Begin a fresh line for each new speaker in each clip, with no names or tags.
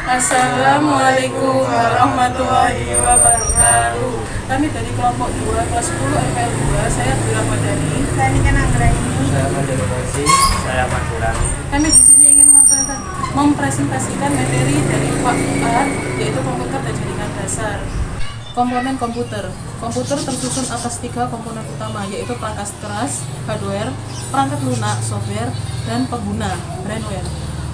Assalamualaikum warahmatullahi wabarakatuh. Kami dari kelompok 2 kelas 10 MPL 2. Saya Bila Madani.
Saya Nika Anggraini.
Saya Majerosi. Saya Madurani.
Kami di sini ingin mempresentasikan materi dari Pak A, yaitu komputer dan jaringan dasar. Komponen komputer. Komputer tersusun atas 3 komponen utama, yaitu perangkat keras, hardware, perangkat lunak, software, dan pengguna, brainware.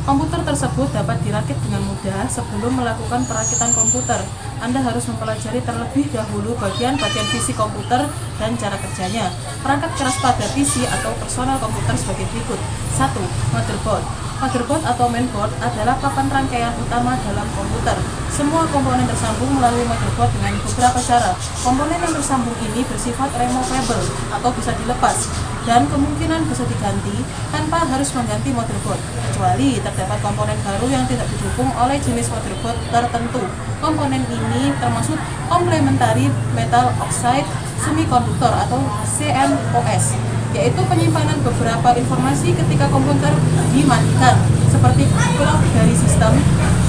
Komputer tersebut dapat dirakit dengan mudah. Sebelum melakukan perakitan komputer, Anda harus mempelajari terlebih dahulu bagian-bagian fisik komputer dan cara kerjanya. Perangkat keras pada PC atau personal komputer sebagai berikut. 1. Motherboard. Motherboard atau mainboard adalah papan rangkaian utama dalam komputer. Semua komponen tersambung melalui motherboard dengan beberapa cara. Komponen yang tersambung ini bersifat removable atau bisa dilepas, dan kemungkinan bisa diganti tanpa harus mengganti motherboard, kecuali terdapat komponen baru yang tidak didukung oleh jenis motherboard tertentu. Komponen ini termasuk complementary metal oxide semiconductor atau CMOS, yaitu penyimpanan beberapa informasi ketika komputer dimatikan, seperti clock dari sistem.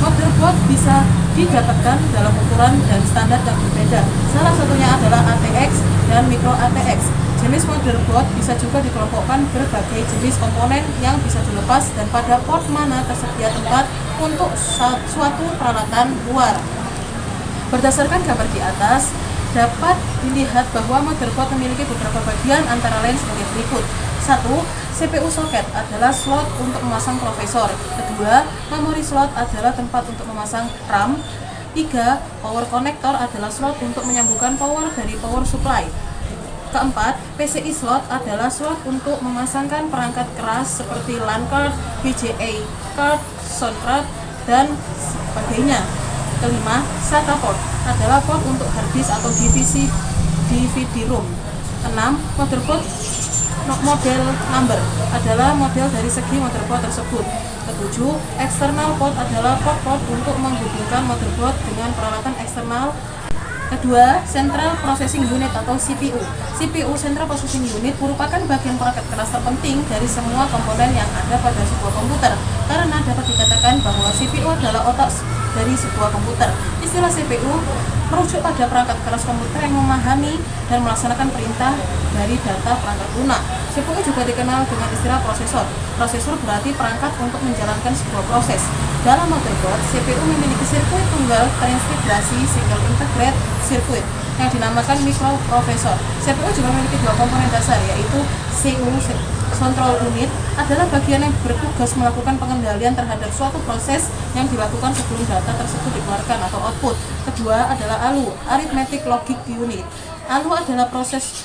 Motherboard bisa didapatkan dalam ukuran dan standar yang berbeda. Salah satunya adalah ATX dan micro ATX. Jenis motherboard bisa juga dikelompokkan berbagai jenis komponen yang bisa dilepas dan pada port mana tersedia tempat untuk suatu peralatan luar. Berdasarkan gambar di atas, dapat dilihat bahwa motherboard memiliki beberapa bagian antara lain sebagai berikut. 1. CPU socket adalah slot untuk memasang prosesor. 2. Memory slot adalah tempat untuk memasang RAM. 3. Power connector adalah slot untuk menyambungkan power dari power supply. 4. PCI slot adalah slot untuk memasangkan perangkat keras seperti LAN card, VGA card, sound card, dan sebagainya. 5. SATA port adalah port untuk hard disk atau DVD ROM. 6. Motherboard model number adalah model dari segi motherboard tersebut. 7. External port adalah port untuk menghubungkan motherboard dengan peralatan eksternal. Kedua, Central Processing Unit atau CPU. CPU Central Processing Unit merupakan bagian perangkat keras terpenting dari semua komponen yang ada pada sebuah komputer, karena dapat dikatakan bahwa CPU adalah otak dari sebuah komputer. Istilah CPU merujuk pada perangkat keras komputer yang memahami dan melaksanakan perintah dari data perangkat lunak. CPU juga dikenal dengan istilah prosesor. Prosesor berarti perangkat untuk menjalankan sebuah proses. Dalam motherboard, CPU memiliki sirkuit tunggal terintegrasi single integrated circuit yang dinamakan microprocessor. CPU juga memiliki 2 komponen dasar, yaitu CPU control unit adalah bagian yang bertugas melakukan pengendalian terhadap suatu proses yang dilakukan sebelum data tersebut dikeluarkan atau output. Kedua adalah ALU, Arithmetic Logic Unit. ALU adalah proses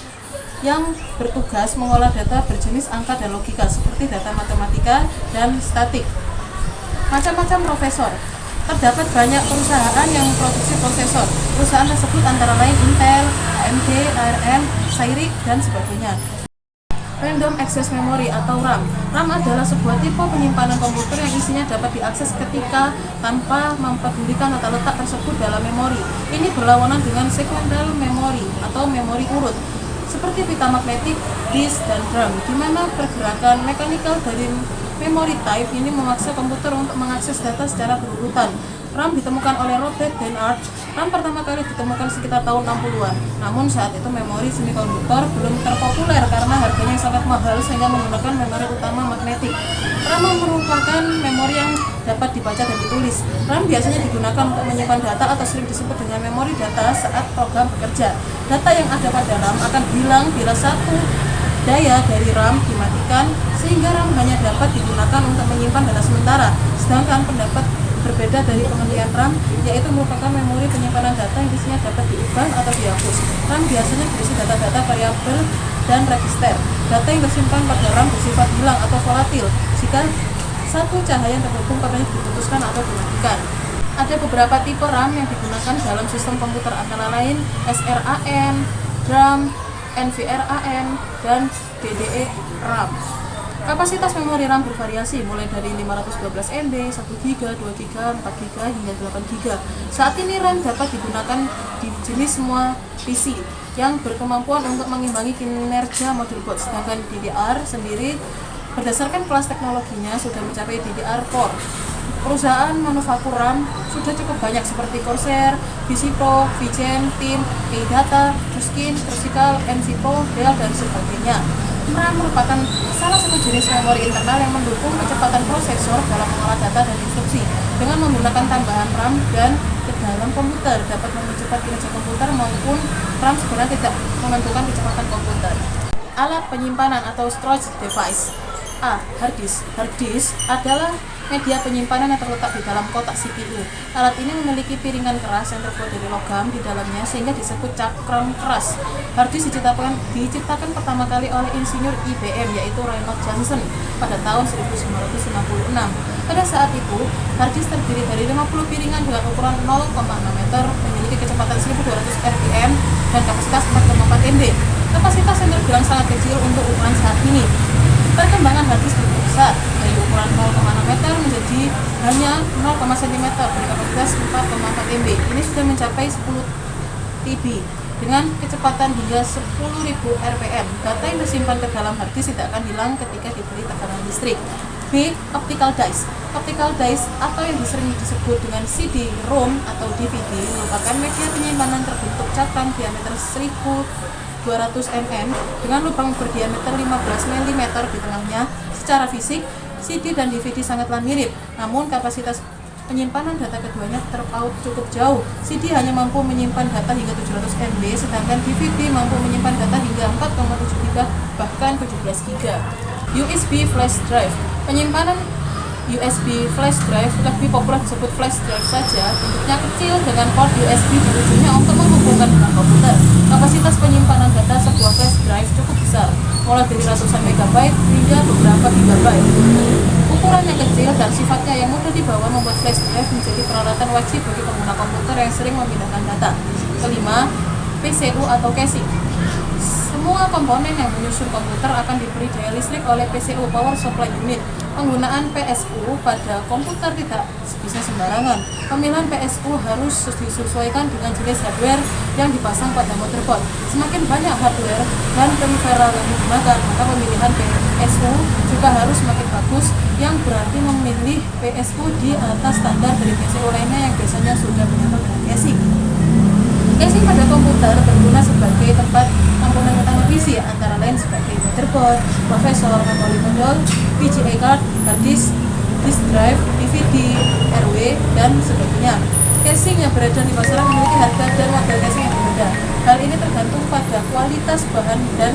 yang bertugas mengolah data berjenis angka dan logika seperti data matematika dan statik. Macam-macam prosesor. Terdapat banyak perusahaan yang memproduksi prosesor. Perusahaan tersebut antara lain Intel, AMD, ARM, Cyrix, dan sebagainya. Random Access Memory atau RAM. RAM adalah sebuah tipe penyimpanan komputer yang isinya dapat diakses ketika tanpa mempedulikan tata letak tersebut dalam memori. Ini berlawanan dengan sequential memory atau memori urut, seperti pita magnetik, disk, dan drum, di mana pergerakan mekanikal dari memory type ini memaksa komputer untuk mengakses data secara berurutan. RAM ditemukan oleh Robert dan Arch. RAM pertama kali ditemukan sekitar tahun 60-an. Namun saat itu memori semikonduktor belum terpopuler karena harganya sangat mahal sehingga menggunakan memori utama magnetik. RAM merupakan memori yang dapat dibaca dan ditulis. RAM biasanya digunakan untuk menyimpan data atau sering disebut dengan memori data saat program bekerja. Data yang ada pada RAM akan hilang bila satu daya dari RAM dimatikan, sehingga RAM hanya dapat digunakan untuk menyimpan data sementara. Sedangkan pendapat berbeda dari pengertian RAM, yaitu merupakan memori penyimpanan data yang isinya dapat diubah atau dihapus. RAM biasanya berisi data-data variabel dan register. Data yang tersimpan pada RAM bersifat hilang atau volatil jika satu cahaya yang terhubung padanya diputuskan atau dimatikan. Ada beberapa tipe RAM yang digunakan dalam sistem komputer antara lain SRAM, DRAM, NVRAM, dan DDE-RAM. Kapasitas memori RAM bervariasi mulai dari 512 MB, 1 GB, 2 GB, 4 GB, hingga 8 GB. Saat ini RAM dapat digunakan di jenis semua PC yang berkemampuan untuk mengimbangi kinerja motherboard, sedangkan DDR sendiri berdasarkan kelas teknologinya sudah mencapai DDR4. Perusahaan manufaktur RAM sudah cukup banyak seperti Corsair, VisiPro, Vigen, TIM, Data, Ruskin, Corsical, NCPro, Dell, dan sebagainya. RAM merupakan salah satu jenis memori internal yang mendukung kecepatan prosesor dalam mengolah data dan instruksi. Dengan menggunakan tambahan RAM dan ke dalam komputer dapat mempercepat kinerja komputer maupun RAM sebenarnya tidak menentukan kecepatan komputer. Alat penyimpanan atau storage device. A. Hard disk. Hard disk adalah media penyimpanan yang terletak di dalam kotak CPU. Alat ini memiliki piringan keras yang terbuat dari logam di dalamnya sehingga disebut cakram keras. Hard disk diciptakan pertama kali oleh insinyur IBM yaitu Reynold Johnson pada tahun 1956. Pada saat itu, hard disk terdiri dari 50 piringan dengan ukuran 0,6 meter, memiliki kecepatan 1200 rpm dan kapasitas 4,4 MB. Kapasitas yang terbilang sangat kecil untuk ukuran saat ini. Perkembangan hard disk lebih besar dari ukuran 0,6 meter menjadi hanya 0, cm dengan kapasitas 4,4 MB. Ini sudah mencapai 10 TB dengan kecepatan hingga 10.000 rpm. Data yang disimpan ke dalam hard disk tidak akan hilang ketika diberi tekanan listrik. B. Optical disk. Optical disk atau yang sering disebut dengan CD-ROM atau DVD merupakan media penyimpanan terbentuk cakram diameter 1200 mm dengan lubang berdiameter 15 mm di tengahnya. Secara fisik, CD dan DVD sangatlah mirip, namun kapasitas penyimpanan data keduanya terpaut cukup jauh. CD hanya mampu menyimpan data hingga 700 MB, sedangkan DVD mampu menyimpan data hingga 4,7 GB bahkan 17 GB. USB flash drive. Penyimpanan USB flash drive lebih populer disebut flash drive saja. Bentuknya kecil dengan port USB di ujungnya untuk menghubungkan dengan komputer. Kapasitas penyimpanan data sebuah flash drive cukup besar, mulai dari ratusan megabyte hingga beberapa gigabyte. Ukurannya kecil dan sifatnya yang mudah dibawa membuat flash drive menjadi peralatan wajib bagi pengguna komputer yang sering memindahkan data. Kelima, PCU atau casing. Semua komponen yang menyusun komputer akan diberi daya listrik oleh PCU (Power Supply Unit). Penggunaan PSU pada komputer tidak bisa sembarangan. Pemilihan PSU harus disesuaikan dengan jenis hardware yang dipasang pada motherboard. Semakin banyak hardware dan peripheral yang digunakan, maka pemilihan PSU juga harus semakin bagus, yang berarti memilih PSU di atas standar dari PCU lainnya yang biasanya sudah menyatu dengan casing. Casing pada komputer berguna sebagai tempat komponen utama PC, antara lain sebagai motherboard, prosesor, memori modul, VGA card, hard disk, disk drive, DVD, RW, dan sebagainya. Casing yang beredar di pasaran memiliki harga dan model casing yang berbeda. Hal ini tergantung pada kualitas bahan dan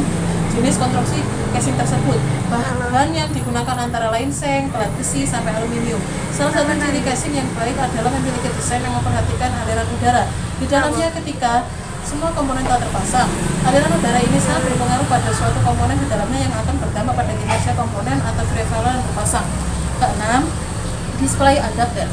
jenis konstruksi casing tersebut. Bahan yang digunakan antara lain seng, pelat besi, sampai aluminium. Salah satu ciri casing yang baik adalah memiliki desain yang memperhatikan aliran udara di dalamnya ketika semua komponen telah terpasang. Aliran udara ini sangat berpengaruh pada suatu komponen di dalamnya yang akan berdampak pada kinerja komponen atau peripheral yang terpasang. Keenam, display adapter.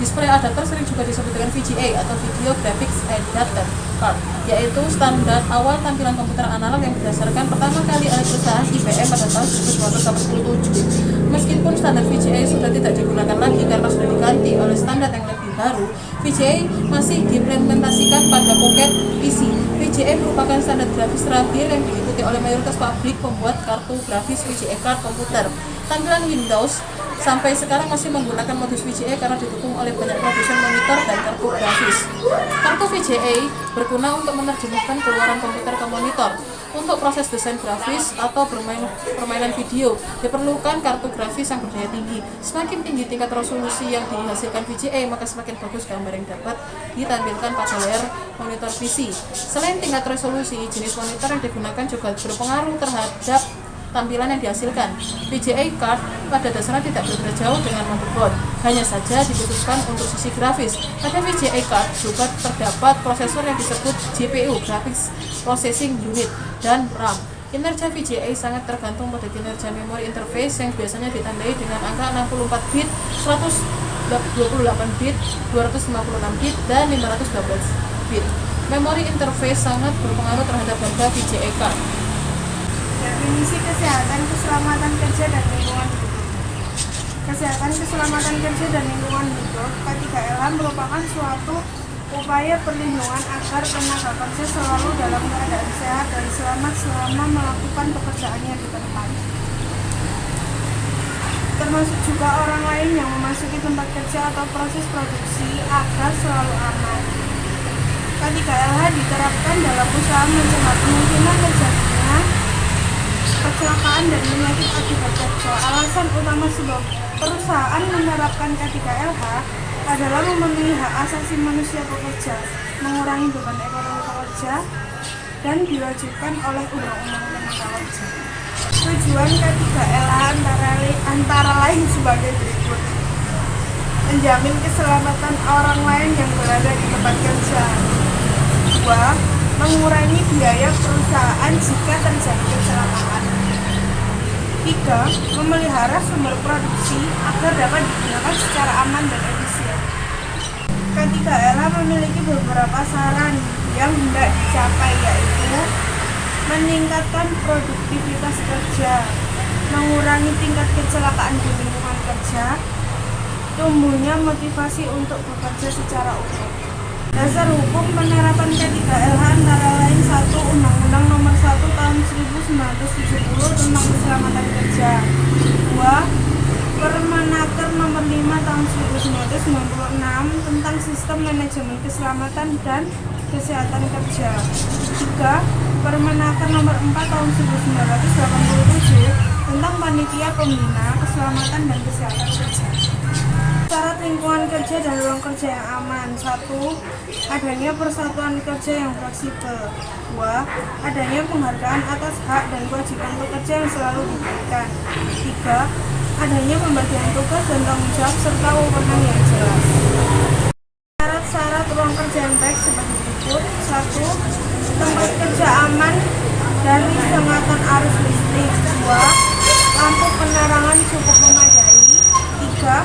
Display adapter sering juga disebut dengan VGA atau Video Graphics Adapter Card, yaitu standar awal tampilan komputer analog yang berdasarkan pertama kali oleh perusahaan IBM pada tahun 1987. Meskipun standar VGA sudah tidak digunakan lagi karena sudah diganti oleh standar yang lebih baru, VGA masih diimplementasikan pada Pocket PC. VGA merupakan standar grafis terakhir yang diikuti oleh mayoritas pabrik pembuat kartu grafis VGA card komputer. Tampilan Windows sampai sekarang masih menggunakan modus VGA karena didukung oleh banyak produsen monitor dan kartu grafis. Kartu VGA berguna untuk menerjemahkan keluaran komputer ke monitor. Untuk proses desain grafis atau permainan video, diperlukan kartu grafis yang berdaya tinggi. Semakin tinggi tingkat resolusi yang dihasilkan VGA, maka semakin bagus gambar yang dapat ditampilkan pada layar monitor PC. Selain tingkat resolusi, jenis monitor yang digunakan juga berpengaruh terhadap tampilan yang dihasilkan. VGA card pada dasarnya tidak berbeda jauh dengan motherboard, hanya saja dikhususkan untuk sisi grafis. Pada VGA card juga terdapat prosesor yang disebut GPU (Graphics Processing Unit) dan RAM. Kinerja VGA sangat tergantung pada kinerja memori interface yang biasanya ditandai dengan angka 64 bit, 128 bit, 256 bit, dan 512 bit. Memori interface sangat berpengaruh terhadap harga VGA card.
Definisi kesehatan, keselamatan kerja, dan lingkungan hidup. Kesehatan, keselamatan kerja, dan lingkungan hidup K3LH merupakan suatu upaya perlindungan agar tenaga kerja selalu dalam keadaan sehat dan selamat selama melakukan pekerjaannya di tempat. termasuk juga orang lain yang memasuki tempat kerja atau proses produksi agar selalu aman. K3LH diterapkan dalam usaha mencegah kemungkinan terjadinya kecelakaan dan penyakit akibat kerja. Alasan utama sebuah perusahaan menerapkan K3LH adalah memenuhi hak asasi manusia pekerja, mengurangi beban ekonomi pekerja, dan diwajibkan oleh Undang-Undang Tenaga Kerja. Tujuan K3LH antara lain sebagai berikut: menjamin keselamatan orang lain yang berada di tempat kerja. 2. Mengurangi biaya perusahaan jika terjadi kecelakaan. 3. Memelihara sumber produksi agar dapat digunakan secara aman dan efisien. K3LH memiliki beberapa saran yang hendak dicapai, yaitu meningkatkan produktivitas kerja, mengurangi tingkat kecelakaan di lingkungan kerja, tumbuhnya motivasi untuk bekerja secara utuh. Dasar hukum penerapan K3LH antara lain 1. Undang-Undang Nomor 1 Tahun 1970 tentang Keselamatan Kerja. 2. Permenaker Nomor 5 Tahun 1996 tentang Sistem Manajemen Keselamatan dan Kesehatan Kerja. 3. Permenaker Nomor 4 Tahun 1987 tentang Panitia Pembina Keselamatan dan Kesehatan Kerja. Syarat lingkungan kerja dan ruang kerja yang aman. 1. Adanya persatuan kerja yang fleksibel. 2. Adanya penghargaan atas hak dan kewajiban pekerja yang selalu diberikan. 3. Adanya pembagian tugas dan tanggung jawab serta wewenang yang jelas. Syarat-syarat ruang kerja yang baik sebagai berikut. 1. Tempat kerja aman dari sengatan arus listrik. 2. Lampu penerangan cukup memadai. 3.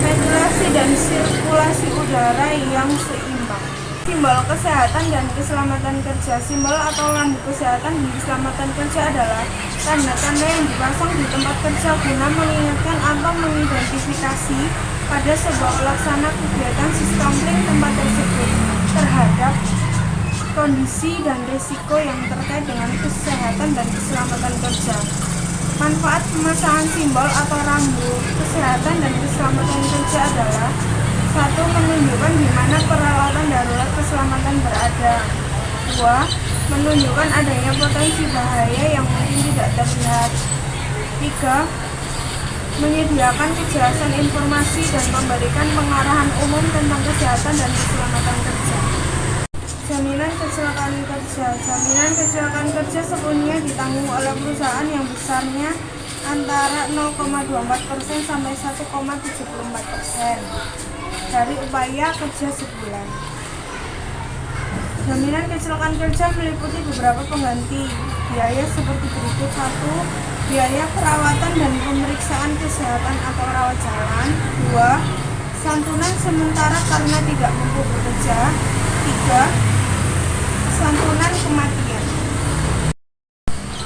Ventilasi dan sirkulasi udara yang seimbang. Simbol kesehatan dan keselamatan kerja. Simbol atau lampu kesehatan dan keselamatan kerja adalah tanda-tanda yang dipasang di tempat kerja guna mengingatkan atau mengidentifikasi pada sebuah pelaksana kegiatan sistemling tempat tersebut terhadap kondisi dan risiko yang terkait dengan kesehatan dan keselamatan kerja. Manfaat pemasangan simbol atau rambu kesehatan dan keselamatan kerja adalah: 1. Menunjukkan di mana peralatan darurat keselamatan berada. 2. Menunjukkan adanya potensi bahaya yang mungkin tidak terlihat. 3. Menyediakan kejelasan informasi dan memberikan pengarahan umum tentang kesehatan dan keselamatan kerja. Jaminan kecelakaan kerja. Jaminan kecelakaan kerja sepenuhnya ditanggung oleh perusahaan yang besarnya antara 0,24% sampai 1,74% dari upaya kerja sebulan. Jaminan kecelakaan kerja meliputi beberapa pengganti biaya seperti berikut. 1. Biaya perawatan dan pemeriksaan kesehatan atau rawat jalan. 2. Santunan sementara karena tidak mampu bekerja. 3. Santunan kematian.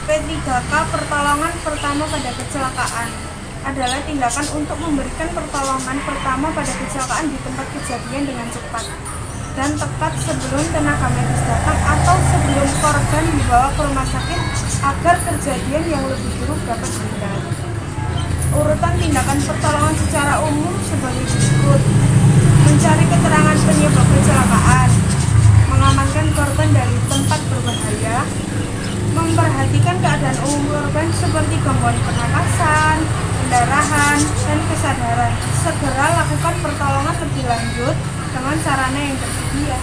P3K pertolongan pertama pada kecelakaan adalah tindakan untuk memberikan pertolongan pertama pada kecelakaan di tempat kejadian dengan cepat dan tepat sebelum tenaga medis datang atau sebelum korban dibawa ke rumah sakit agar kejadian yang lebih buruk dapat dihindari. Urutan tindakan pertolongan secara umum sebagai berikut: mencari keterangan penyebab kecelakaan, mengamankan korban dari tempat berbahaya, memperhatikan keadaan umum korban seperti gangguan pernapasan, pendarahan, dan kesadaran. Segera lakukan pertolongan lebih lanjut dengan sarana yang tersedia.